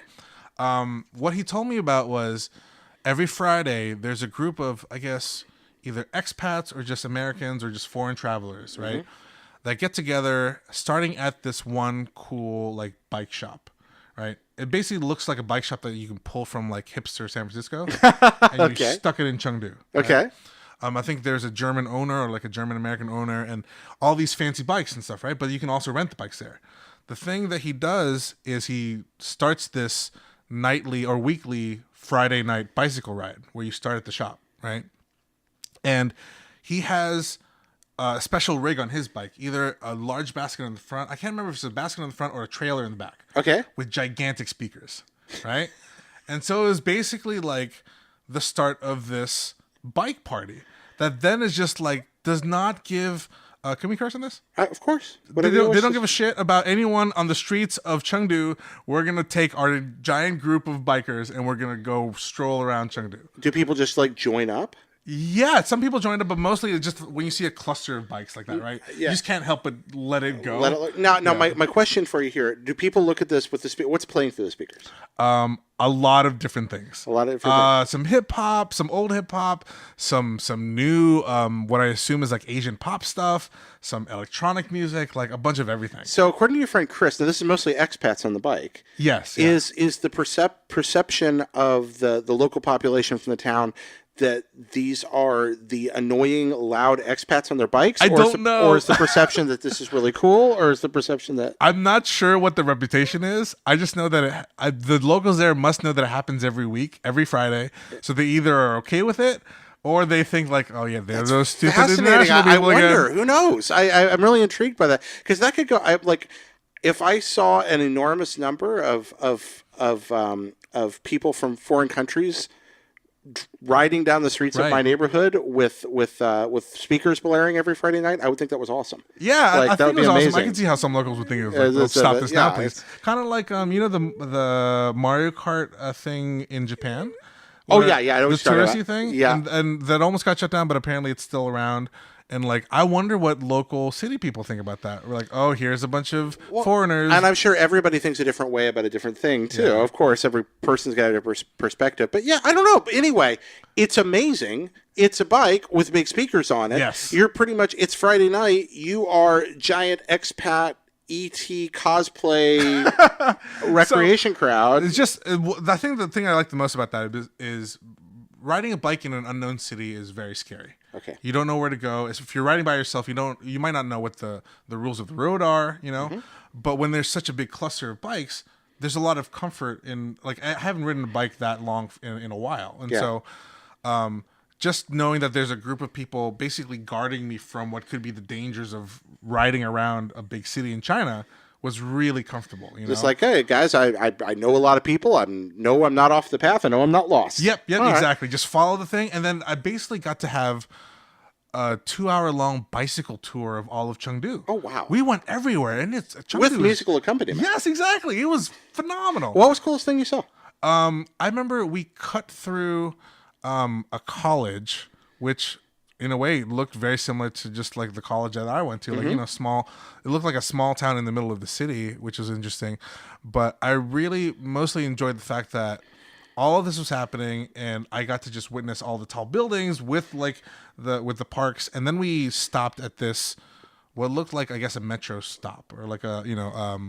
Speaker 1: there.
Speaker 2: What he told me about was every Friday there's a group of, I guess, either expats or just Americans or just foreign travelers, right? That get together starting at this one cool like bike shop, right? It basically looks like a bike shop that you can pull from like hipster San Francisco and you stuck it in Chengdu. Right?
Speaker 1: Okay.
Speaker 2: I think there's a German owner or like a German American owner and all these fancy bikes and stuff, right? But you can also rent the bikes there. The thing that he does is he starts this nightly or weekly Friday night bicycle ride where you start at the shop, right? And he has a special rig on his bike, either a large basket on the front. I can't remember if it's a basket on the front or a trailer in the back.
Speaker 1: Okay.
Speaker 2: With gigantic speakers, right? And so it was basically like the start of this bike party that then is just like, does not give... can we curse on this?
Speaker 1: Of course.
Speaker 2: They don't give a shit about anyone on the streets of Chengdu. We're going to take our giant group of bikers and we're going to go stroll around Chengdu.
Speaker 1: Do people just like join up?
Speaker 2: Yeah, some people joined up, but mostly it's just when you see a cluster of bikes like that, right? Yeah. You just can't help but let it go.
Speaker 1: Now, my question for you here: do people look at this with the what's playing through the speakers?
Speaker 2: A lot of different things.
Speaker 1: A lot of different things.
Speaker 2: Some hip hop, some old hip hop, some new what I assume is like Asian pop stuff, some electronic music, like a bunch of everything.
Speaker 1: So, according to your friend Chris, now this is mostly expats on the bike.
Speaker 2: Yes.
Speaker 1: Is the perception of the local population from the town that these are the annoying, loud expats on their bikes?
Speaker 2: I don't know.
Speaker 1: Or is the perception that this is really cool? Or is the perception that...
Speaker 2: I'm not sure what the reputation is. I just know that the locals there must know that it happens every week, every Friday. So they either are okay with it or they think like, oh yeah, they're those stupid international people.
Speaker 1: I wonder. Again. Who knows? I'm really intrigued by that. Because that could go... if I saw an enormous number of people from foreign countries riding down the streets of my neighborhood with speakers blaring every Friday night, I would think that was awesome.
Speaker 2: Yeah, I think it was awesome. I can see how some locals would think it was like, stop this now, please. Kind of like the Mario Kart thing in Japan.
Speaker 1: Oh yeah, I know
Speaker 2: the touristy thing.
Speaker 1: Yeah,
Speaker 2: and that almost got shut down, but apparently it's still around. And like, I wonder what local city people think about that. We're like, oh, here's a bunch of foreigners.
Speaker 1: And I'm sure everybody thinks a different way about a different thing, too. Yeah. Of course, every person's got a different perspective. But yeah, I don't know. But anyway, it's amazing. It's a bike with big speakers on it.
Speaker 2: Yes.
Speaker 1: You're pretty much, it's Friday night. You are giant expat ET cosplay recreation crowd.
Speaker 2: It's just, I think the thing I like the most about that is riding a bike in an unknown city is very scary.
Speaker 1: Okay.
Speaker 2: You don't know where to go. If you're riding by yourself, you might not know what the rules of the road are, But when there's such a big cluster of bikes, there's a lot of comfort in, like, I haven't ridden a bike that long in a while. And so just knowing that there's a group of people basically guarding me from what could be the dangers of riding around a big city in China was really comfortable.
Speaker 1: Just like, hey, guys, I know a lot of people. I'm not off the path. I know I'm not lost.
Speaker 2: Yep, exactly. Right. Just follow the thing. And then I basically got to have a 2-hour-long bicycle tour of all of Chengdu.
Speaker 1: Oh, wow.
Speaker 2: We went everywhere. And
Speaker 1: with musical accompaniment.
Speaker 2: Yes, exactly. It was phenomenal.
Speaker 1: What was the coolest thing you saw?
Speaker 2: I remember we cut through a college, which in a way looked very similar to just like the college that I went to, like, small. It looked like a small town in the middle of the city, which was interesting. But I really mostly enjoyed the fact that all of this was happening, and I got to just witness all the tall buildings with the parks. And then we stopped at this, what looked like, I guess, a metro stop or like a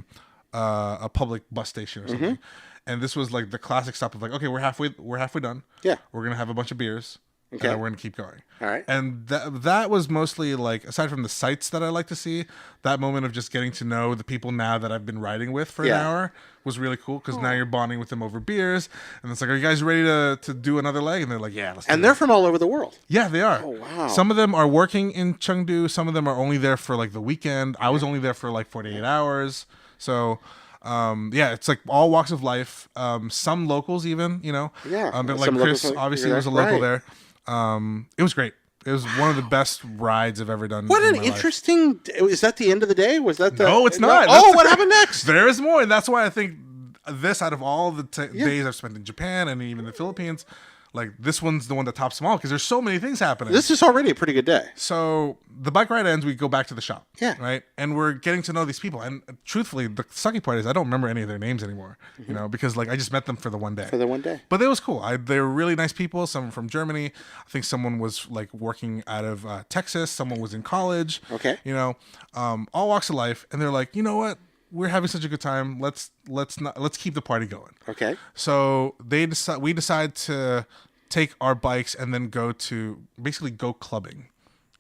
Speaker 2: public bus station or something. And this was like the classic stop of like, okay, we're halfway done.
Speaker 1: Yeah,
Speaker 2: we're gonna have a bunch of beers. Okay, and we're gonna keep going.
Speaker 1: All right.
Speaker 2: And that was mostly like, aside from the sights that I like to see, that moment of just getting to know the people now that I've been riding with for an hour was really cool, because now you're bonding with them over beers, and it's like, are you guys ready to do another leg? And they're like, yeah, let's do it.
Speaker 1: And they're from all over the world.
Speaker 2: Yeah, they are.
Speaker 1: Oh, wow.
Speaker 2: Some of them are working in Chengdu. Some of them are only there for like the weekend. I was only there for like 48 hours. So it's like all walks of life. Some locals even,
Speaker 1: Yeah.
Speaker 2: But like Chris obviously was a local there. It was great. It was one of the best rides I've ever done.
Speaker 1: What an interesting! Is that the end of the day? Was that the?
Speaker 2: No, it's not.
Speaker 1: Oh, what happened next?
Speaker 2: There is more, and that's why I think this, out of all the days I've spent in Japan and even the Philippines, like, this one's the one that tops them all, because there's so many things happening.
Speaker 1: This is already a pretty good day.
Speaker 2: So the bike ride ends, we go back to the shop.
Speaker 1: Yeah.
Speaker 2: Right? And we're getting to know these people. And truthfully, the sucky part is I don't remember any of their names anymore, because like I just met them for the one day. But it was cool. They were really nice people. Some from Germany. I think someone was like working out of Texas. Someone was in college.
Speaker 1: Okay.
Speaker 2: All walks of life. And they're like, you know what? We're having such a good time. Let's keep the party going.
Speaker 1: Okay.
Speaker 2: So we decide to take our bikes and then go clubbing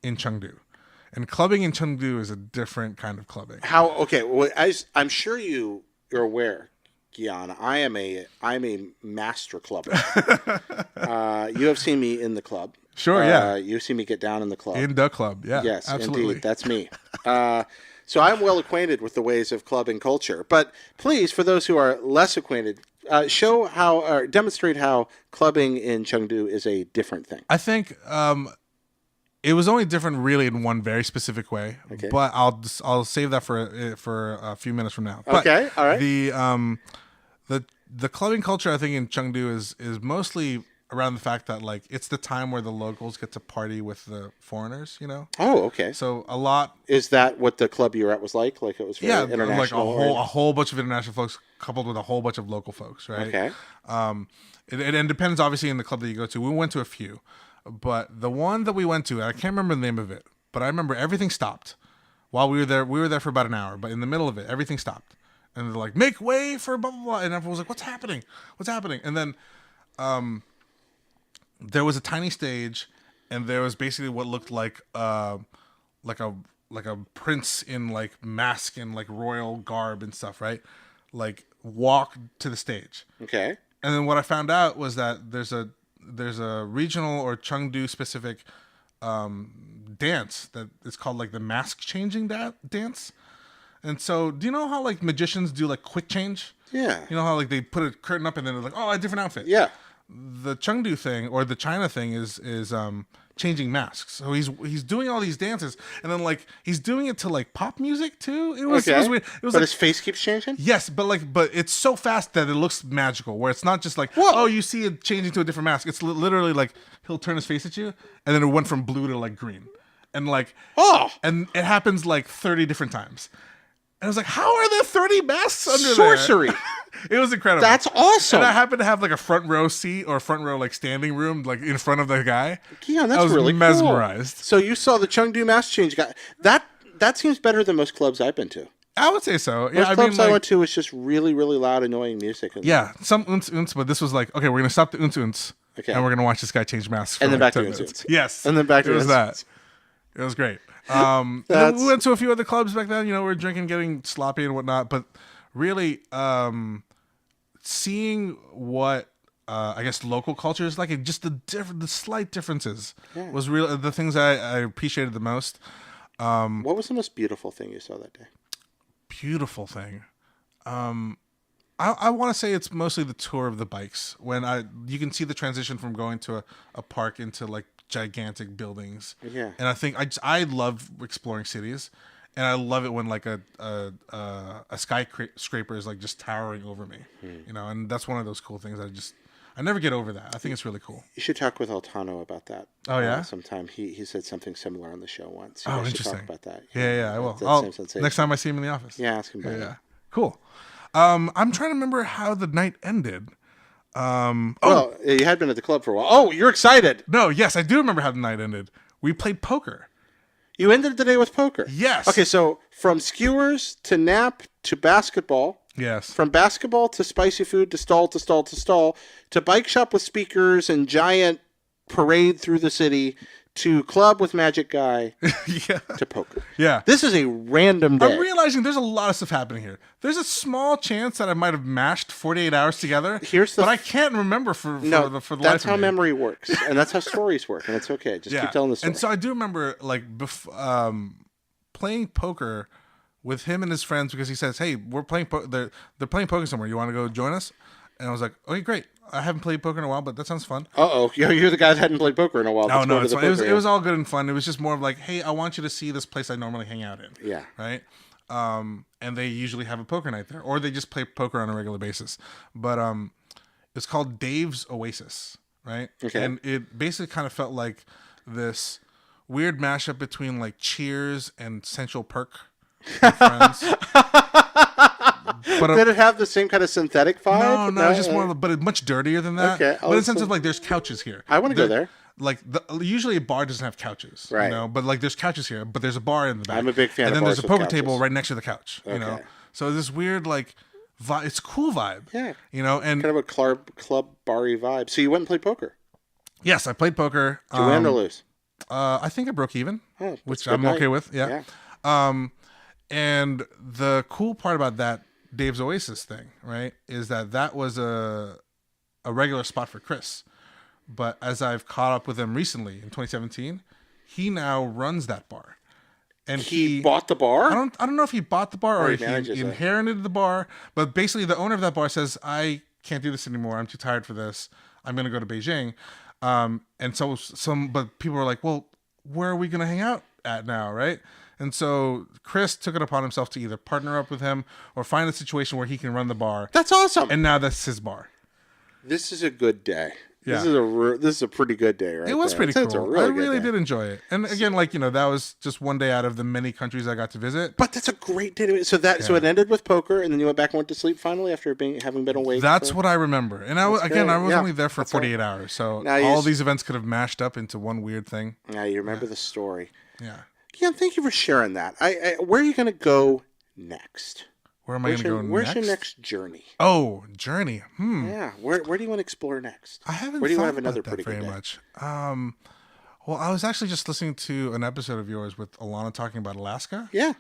Speaker 2: in Chengdu. And clubbing in Chengdu is a different kind of clubbing.
Speaker 1: How? Okay. Well, I'm sure you're aware, Gian. I'm a master clubber. You have seen me in the club.
Speaker 2: Sure. Yeah.
Speaker 1: You've seen me get down in the club.
Speaker 2: In the club. Yeah.
Speaker 1: Yes.
Speaker 2: Absolutely.
Speaker 1: Indeed. That's me. So I'm well acquainted with the ways of clubbing culture. But please, for those who are less acquainted, show how, or demonstrate how clubbing in Chengdu is a different thing.
Speaker 2: I think it was only different really in one very specific way. Okay. But I'll save that for a few minutes from now. But
Speaker 1: okay. All right.
Speaker 2: The clubbing culture, I think, in Chengdu is mostly around the fact that, like, it's the time where the locals get to party with the foreigners,
Speaker 1: Oh, okay.
Speaker 2: So a lot.
Speaker 1: Is that what the club you were at was like? Like, it was very international?
Speaker 2: Like a whole bunch of international folks coupled with a whole bunch of local folks, right?
Speaker 1: Okay.
Speaker 2: It depends, obviously, in the club that you go to. We went to a few, but the one that we went to, I can't remember the name of it, but I remember everything stopped while we were there. We were there for about an hour, but in the middle of it, everything stopped. And they're like, make way for blah, blah, blah. And everyone was like, what's happening? What's happening? And then there was a tiny stage, and there was basically what looked like a prince in like mask and like royal garb and stuff, right? Like, walk to the stage.
Speaker 1: Okay.
Speaker 2: And then what I found out was that there's a regional or Chengdu specific dance that is called like the mask changing dance. And so, do you know how like magicians do like quick change?
Speaker 1: Yeah.
Speaker 2: You know how like they put a curtain up and then they're like, oh, a different outfit.
Speaker 1: Yeah.
Speaker 2: The Chengdu thing or the China thing is changing masks. So he's doing all these dances, and then like he's doing it to like pop music too. It was weird. It was
Speaker 1: but
Speaker 2: like,
Speaker 1: his face keeps changing.
Speaker 2: Yes, but it's so fast that it looks magical. Where it's not just like, oh, you see it changing to a different mask. It's literally like he'll turn his face at you, and then it went from blue to like green, and like and it happens like 30 different times. And I was like, how are there 30 masks under
Speaker 1: sorcery?
Speaker 2: there? It was incredible.
Speaker 1: That's awesome.
Speaker 2: And I happened to have like a front row seat or front row like standing room like in front of the guy.
Speaker 1: Yeah, that's
Speaker 2: I was
Speaker 1: really
Speaker 2: mesmerized.
Speaker 1: Cool. So you saw the Chengdu mask change guy. That seems better than most clubs I've been to.
Speaker 2: I would say so.
Speaker 1: Most clubs I went to was just really, really loud, annoying music.
Speaker 2: Yeah, some unts, but this was like, okay, we're gonna stop the unts.
Speaker 1: Okay.
Speaker 2: And we're gonna watch this guy change masks. For
Speaker 1: And then
Speaker 2: like
Speaker 1: back
Speaker 2: 10
Speaker 1: to
Speaker 2: minutes.
Speaker 1: Inzunes.
Speaker 2: Yes.
Speaker 1: And then back to
Speaker 2: it was
Speaker 1: Inzunes.
Speaker 2: that. It was great. And then we went to a few other clubs back then. We were drinking, getting sloppy and whatnot. But really, seeing what I guess local culture is like, and just the slight differences was real. The things I appreciated the most.
Speaker 1: What was the most beautiful thing you saw that day?
Speaker 2: Beautiful thing. I want to say it's mostly the tour of the bikes. When you can see the transition from going to a park into like gigantic buildings.
Speaker 1: Yeah.
Speaker 2: And I think I love exploring cities, and I love it when like a skyscraper is like just towering over me. And that's one of those cool things. I never get over that. I think it's really cool.
Speaker 1: You should talk with Altano about that.
Speaker 2: Oh yeah.
Speaker 1: Sometime he said something similar on the show once.
Speaker 2: Oh,
Speaker 1: should
Speaker 2: interesting.
Speaker 1: Talk about that.
Speaker 2: Yeah, I will. Next time I see him in the office.
Speaker 1: Yeah, ask him about it.
Speaker 2: Yeah. Cool. I'm trying to remember how the night ended.
Speaker 1: Well, you had been at the club for a while. Oh, you're excited.
Speaker 2: No, yes, I do remember how the night ended. We played poker.
Speaker 1: You ended the day with poker.
Speaker 2: Yes.
Speaker 1: Okay, so from skewers to nap to basketball.
Speaker 2: Yes.
Speaker 1: From basketball to spicy food to stall to stall to stall to bike shop with speakers and giant parade through the city to club with magic guy to poker.
Speaker 2: Yeah.
Speaker 1: This is a random day.
Speaker 2: I'm realizing there's a lot of stuff happening here. There's a small chance that I might have mashed 48 hours together, but I can't remember for the life of me.
Speaker 1: That's how memory works, and that's how stories work, and it's okay. Just keep telling the story.
Speaker 2: And so I do remember like playing poker with him and his friends because he says, "Hey, we're playing they're playing poker somewhere. You want to go join us?" And I was like, "Okay, great. I haven't played poker in a while, but that sounds fun."
Speaker 1: You're the guy that hadn't played poker in a while.
Speaker 2: No, it's fun. It was all good and fun. It was just more of like, "Hey, I want you to see this place I normally hang out in."
Speaker 1: Yeah.
Speaker 2: Right. And they usually have a poker night there, or they just play poker on a regular basis. But it's called Dave's Oasis, right?
Speaker 1: Okay.
Speaker 2: And it basically kind of felt like this weird mashup between like Cheers and Central Perk. Friends.
Speaker 1: Did it have the same kind of synthetic vibe?
Speaker 2: No, it's just more, but it's much dirtier than that.
Speaker 1: Okay.
Speaker 2: But in the sense of like, there's couches here.
Speaker 1: I want to go there.
Speaker 2: Like usually a bar doesn't have couches,
Speaker 1: right?
Speaker 2: But like there's couches here, but there's a bar in the back.
Speaker 1: I'm a big fan.
Speaker 2: And
Speaker 1: of
Speaker 2: then
Speaker 1: bars
Speaker 2: there's a poker
Speaker 1: couches.
Speaker 2: table right next to the couch.
Speaker 1: Okay.
Speaker 2: So this weird like vibe. It's a cool vibe.
Speaker 1: Yeah.
Speaker 2: And
Speaker 1: kind of a club bar-y vibe. So you went and played poker.
Speaker 2: Yes, I played poker.
Speaker 1: Did you win or lose?
Speaker 2: I think I broke even, which I'm
Speaker 1: night.
Speaker 2: okay with. Yeah. And the cool part about that Dave's Oasis thing, right, is that was a regular spot for Chris. But as I've caught up with him recently in 2017, he now runs that bar. And
Speaker 1: he bought the bar?
Speaker 2: I don't know if he bought the bar or he
Speaker 1: inherited
Speaker 2: inherited the bar, but basically the owner of that bar says, "I can't do this anymore. I'm too tired for this. I'm going to go to Beijing." And so but people were like, "Well, where are we going to hang out at now?" Right? And so Chris took it upon himself to either partner up with him or find a situation where he can run the bar.
Speaker 1: That's awesome.
Speaker 2: And now that's his bar.
Speaker 1: This is a good day.
Speaker 2: Yeah.
Speaker 1: This is a pretty good day, right?
Speaker 2: It was pretty cool. I really did enjoy it. And
Speaker 1: again,
Speaker 2: again, like, that was just one day out of the many countries I got to visit.
Speaker 1: But that's a great day. So it ended with poker, and then you went back and went to sleep finally after having been awake.
Speaker 2: That's what I remember. And I was only there for 48 hours. So all these events could have mashed up into one weird thing.
Speaker 1: Now you remember the story.
Speaker 2: Yeah.
Speaker 1: Yeah, thank you for sharing that. Where are you going to go next?
Speaker 2: Where am I going to go next?
Speaker 1: Where's your next journey?
Speaker 2: Oh, journey.
Speaker 1: Yeah. Where do you want to explore next?
Speaker 2: I haven't.
Speaker 1: Where do you
Speaker 2: have
Speaker 1: another
Speaker 2: pretty
Speaker 1: very
Speaker 2: much? Well, I was actually just listening to an episode of yours with Alana talking about Alaska.
Speaker 1: Yeah.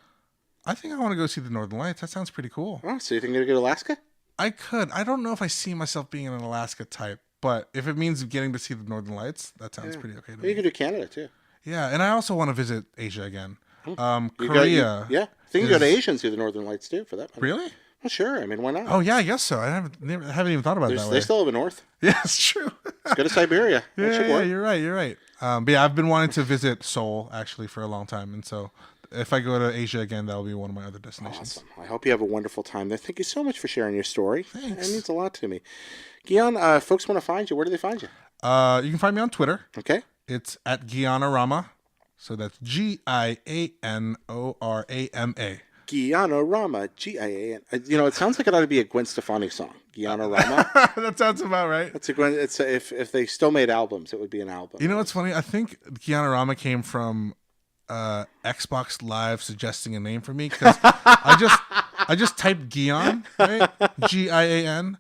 Speaker 2: I think I want to go see the Northern Lights. That sounds pretty cool.
Speaker 1: Oh, so you think you're going to go to Alaska?
Speaker 2: I could. I don't know if I see myself being an Alaska type, but if it means getting to see the Northern Lights, that sounds pretty okay to me.
Speaker 1: You could do Canada too.
Speaker 2: Yeah, and I also want to visit Asia again. Korea.
Speaker 1: You can go to Asia and see the Northern Lights too, for that matter.
Speaker 2: Really?
Speaker 1: Well, sure. I mean, why not?
Speaker 2: Oh yeah, I guess so. I haven't even thought about it that way.
Speaker 1: They still have a north.
Speaker 2: Yeah, it's true.
Speaker 1: Let's go to Siberia.
Speaker 2: Yeah, you're right. But yeah, I've been wanting to visit Seoul actually for a long time, and so if I go to Asia again, that'll be one of my other destinations.
Speaker 1: Awesome. I hope you have a wonderful time there. Thank you so much for sharing your story.
Speaker 2: Thanks.
Speaker 1: It means a lot to me. Guion, folks want to find you. Where do they find you?
Speaker 2: You can find me on Twitter.
Speaker 1: Okay.
Speaker 2: It's at Guianorama. So that's Gianorama.
Speaker 1: Guianorama, Gian. It sounds like it ought to be a Gwen Stefani song. Guianorama.
Speaker 2: That sounds about right.
Speaker 1: That's a Gwen. If they still made albums, it would be an album.
Speaker 2: You know what's funny? I think Guianorama came from Xbox Live suggesting a name for me because I just typed Gian, right? Gian,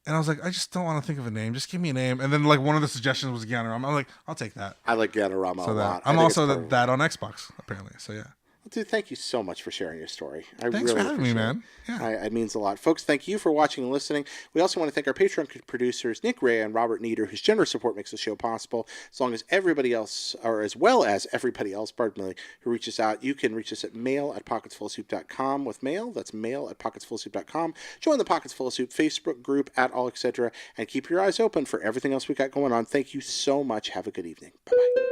Speaker 2: And I was like, I just don't want to think of a name. Just give me a name. And then like one of the suggestions was Gianarama. I'm like, I'll take that.
Speaker 1: I like Gatorama a lot.
Speaker 2: I'm also that on Xbox apparently. So yeah.
Speaker 1: Dude, thank you so much for sharing your story.
Speaker 2: Thanks for having me, man.
Speaker 1: Yeah. It means a lot. Folks, thank you for watching and listening. We also want to thank our Patreon producers, Nick Ray and Robert Nieder, whose generous support makes the show possible. As long as everybody else, or as well as everybody else, pardon me, who reaches out, you can reach us at mail@pocketsfullsoup.com with mail. That's mail@pocketsfullsoup.com. Join the Pockets Full of Soup Facebook group at all, etc. And keep your eyes open for everything else we got going on. Thank you so much. Have a good evening. Bye-bye.